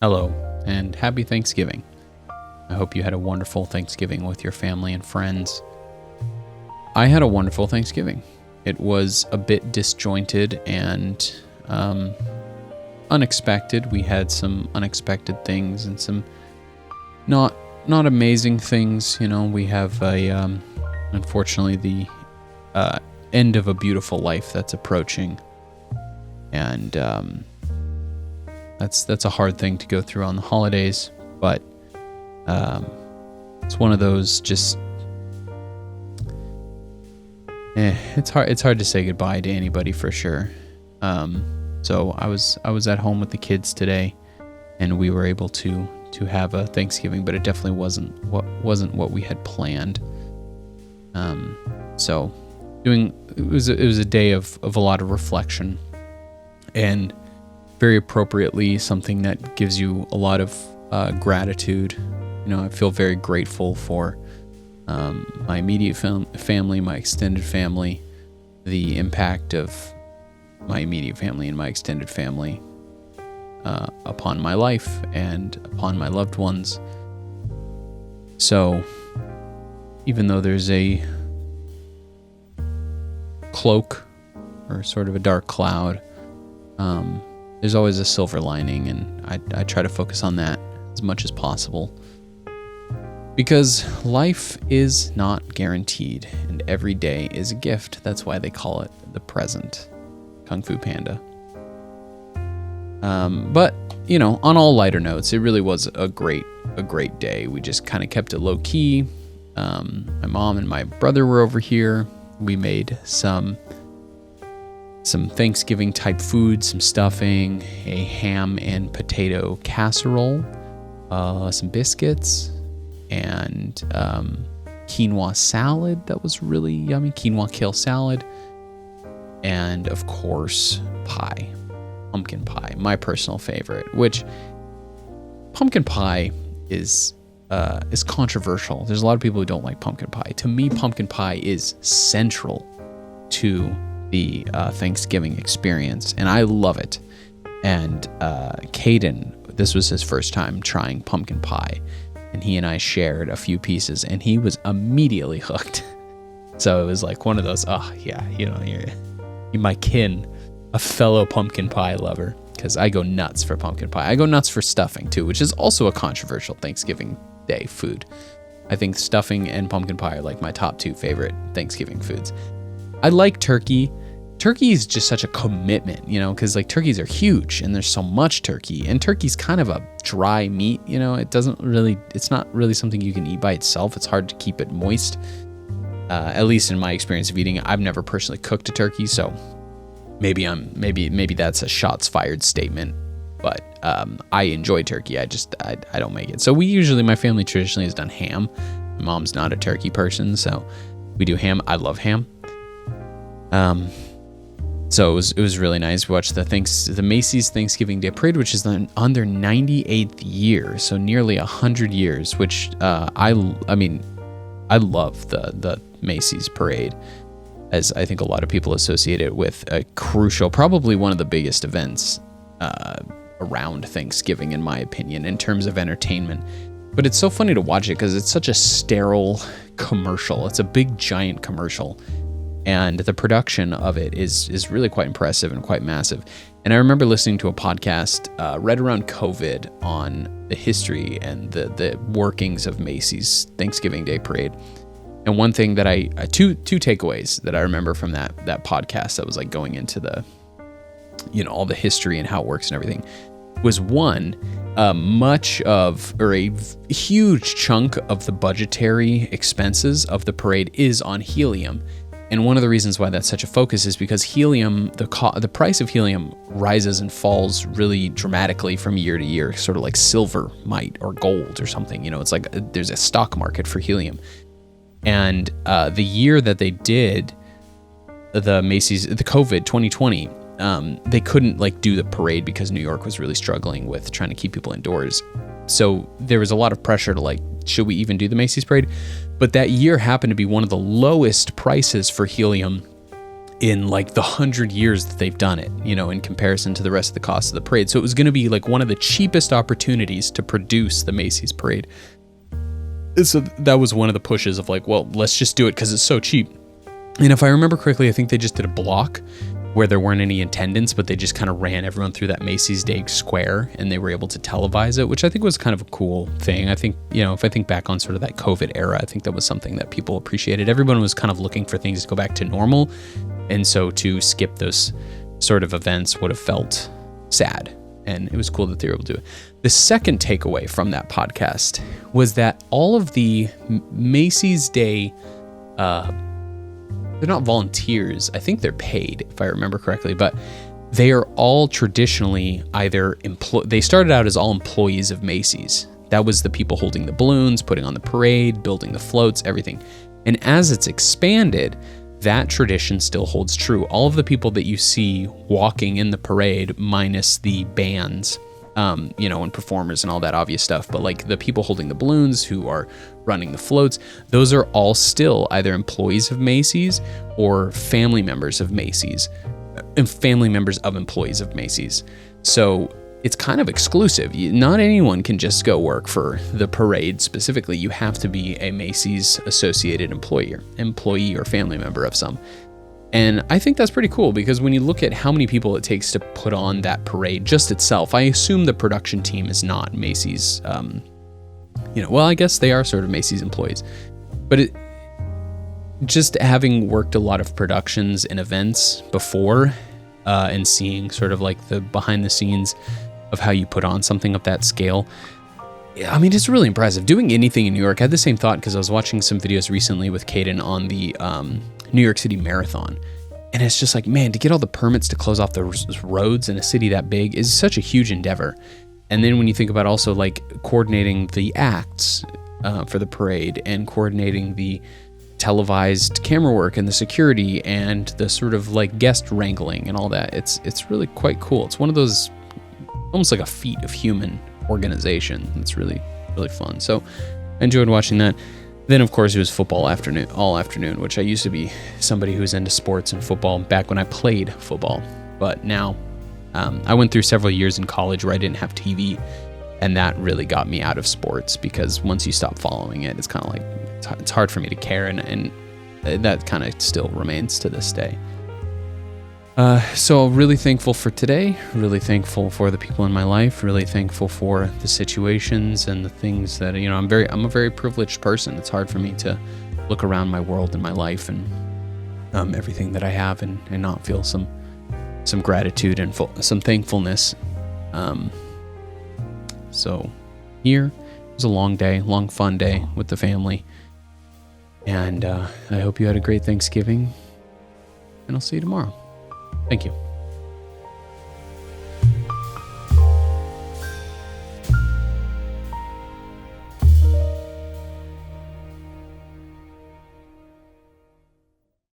Hello, and happy Thanksgiving. I hope you had a wonderful Thanksgiving with your family and friends. I had a wonderful Thanksgiving. It was a bit disjointed and unexpected. We had some unexpected things and some not amazing things. You know, we have unfortunately the end of a beautiful life that's approaching, and that's a hard thing to go through on the holidays. But it's one of those just. It's hard to say goodbye to anybody for sure. So I was at home with the kids today, and we were able to have a Thanksgiving, but it definitely wasn't what we had planned. So it was a day of a lot of reflection, and very appropriately something that gives you a lot of gratitude. You know, I feel very grateful for my immediate family, my extended family, the impact of my immediate family and my extended family upon my life and upon my loved ones. So even though there's a cloak or sort of a dark cloud, there's always a silver lining, and I try to focus on that as much as possible. Because life is not guaranteed, and every day is a gift. That's why they call it the present. Kung Fu Panda. But, you know, on all lighter notes, it really was a great day. We just kind of kept it low key. My mom and my brother were over here. We made some Thanksgiving type food, some stuffing, a ham and potato casserole, some biscuits, and quinoa salad that was really yummy, quinoa kale salad, and of course pumpkin pie, my personal favorite. Which pumpkin pie is controversial. There's a lot of people who don't like pumpkin pie. To me, pumpkin pie is central to the Thanksgiving experience, and I love it. And Caden, this was his first time trying pumpkin pie, and he and I shared a few pieces, and he was immediately hooked. So it was like one of those, you're my kin, a fellow pumpkin pie lover, because I go nuts for pumpkin pie. I go nuts for stuffing too, which is also a controversial Thanksgiving Day food. I think stuffing and pumpkin pie are like my top two favorite Thanksgiving foods. I like turkey. Turkey is just such a commitment, you know, because like turkeys are huge and there's so much turkey, and turkey's kind of a dry meat, you know. It's not really something you can eat by itself. It's hard to keep it moist. At least in my experience of eating it. I've never personally cooked a turkey, so maybe that's a shots fired statement. But I enjoy turkey. I don't make it. So my family traditionally has done ham. My mom's not a turkey person, so we do ham. I love ham. So it was really nice. We watched the Macy's Thanksgiving Day Parade, which is on their 98th year, so nearly 100 years. Which I love the Macy's Parade, as I think a lot of people associate it with a crucial, probably one of the biggest events around Thanksgiving, in my opinion, in terms of entertainment. But it's so funny to watch it because it's such a sterile commercial. It's a big giant commercial. And the production of it is really quite impressive and quite massive. And I remember listening to a podcast right around COVID on the history and the workings of Macy's Thanksgiving Day Parade. And one thing that two takeaways that I remember from that podcast that was like going into the, you know, all the history and how it works and everything, was one, a huge chunk of the budgetary expenses of the parade is on helium. And one of the reasons why that's such a focus is because helium, the price of helium rises and falls really dramatically from year to year, sort of like silver might, or gold or something. You know, it's like there's a stock market for helium. And the year that they did the COVID 2020, they couldn't like do the parade because New York was really struggling with trying to keep people indoors. So there was a lot of pressure to like, should we even do the Macy's Parade? But that year happened to be one of the lowest prices for helium in like the 100 years that they've done it, in comparison to the rest of the cost of the parade. So it was going to be like one of the cheapest opportunities to produce the Macy's parade. So that was one of the pushes of like, well, let's just do it because it's so cheap. And if I remember correctly, I think they just did a block where there weren't any attendants, but they just kind of ran everyone through that Macy's Day Square, and they were able to televise it, which I think was kind of a cool thing. I think, if I think back on sort of that COVID era, I think that was something that people appreciated. Everyone was kind of looking for things to go back to normal. And so to skip those sort of events would have felt sad. And it was cool that they were able to do it. The second takeaway from that podcast was that all of the Macy's Day, they're not volunteers. I think they're paid, if I remember correctly, but they are all traditionally either they started out as all employees of Macy's. That was the people holding the balloons, putting on the parade, building the floats, everything. And as it's expanded, that tradition still holds true. All of the people that you see walking in the parade, minus the bands, and performers and all that obvious stuff, but like the people holding the balloons who are running the floats, those are all still either employees of Macy's or family members of Macy's, and family members of employees of Macy's. So it's kind of exclusive. Not anyone can just go work for the parade specifically. You have to be a Macy's associated employee or family member of some. And I think that's pretty cool because when you look at how many people it takes to put on that parade just itself, I assume the production team is not Macy's, I guess they are sort of Macy's employees, but just having worked a lot of productions and events before, and seeing sort of like the behind the scenes of how you put on something of that scale, it's really impressive. Doing anything in New York, I had the same thought because I was watching some videos recently with Caden on the New York City Marathon. And it's just like, man, to get all the permits to close off the roads in a city that big is such a huge endeavor. And then when you think about also like coordinating the acts for the parade and coordinating the televised camera work and the security and the sort of like guest wrangling and all that, it's really quite cool. It's one of those, almost like a feat of human organization. It's really, really fun. So I enjoyed watching that. Then, of course, it was football all afternoon, which I used to be somebody who was into sports and football back when I played football. But now I went through several years in college where I didn't have TV, and that really got me out of sports because once you stop following it, it's kind of like, it's hard for me to care, and that kind of still remains to this day. So really thankful for today, really thankful for the people in my life, really thankful for the situations and the things that, I'm a very privileged person. It's hard for me to look around my world and my life and everything that I have and not feel some gratitude and some thankfulness. So here, it was a long fun day with the family. And I hope you had a great Thanksgiving, and I'll see you tomorrow. Thank you.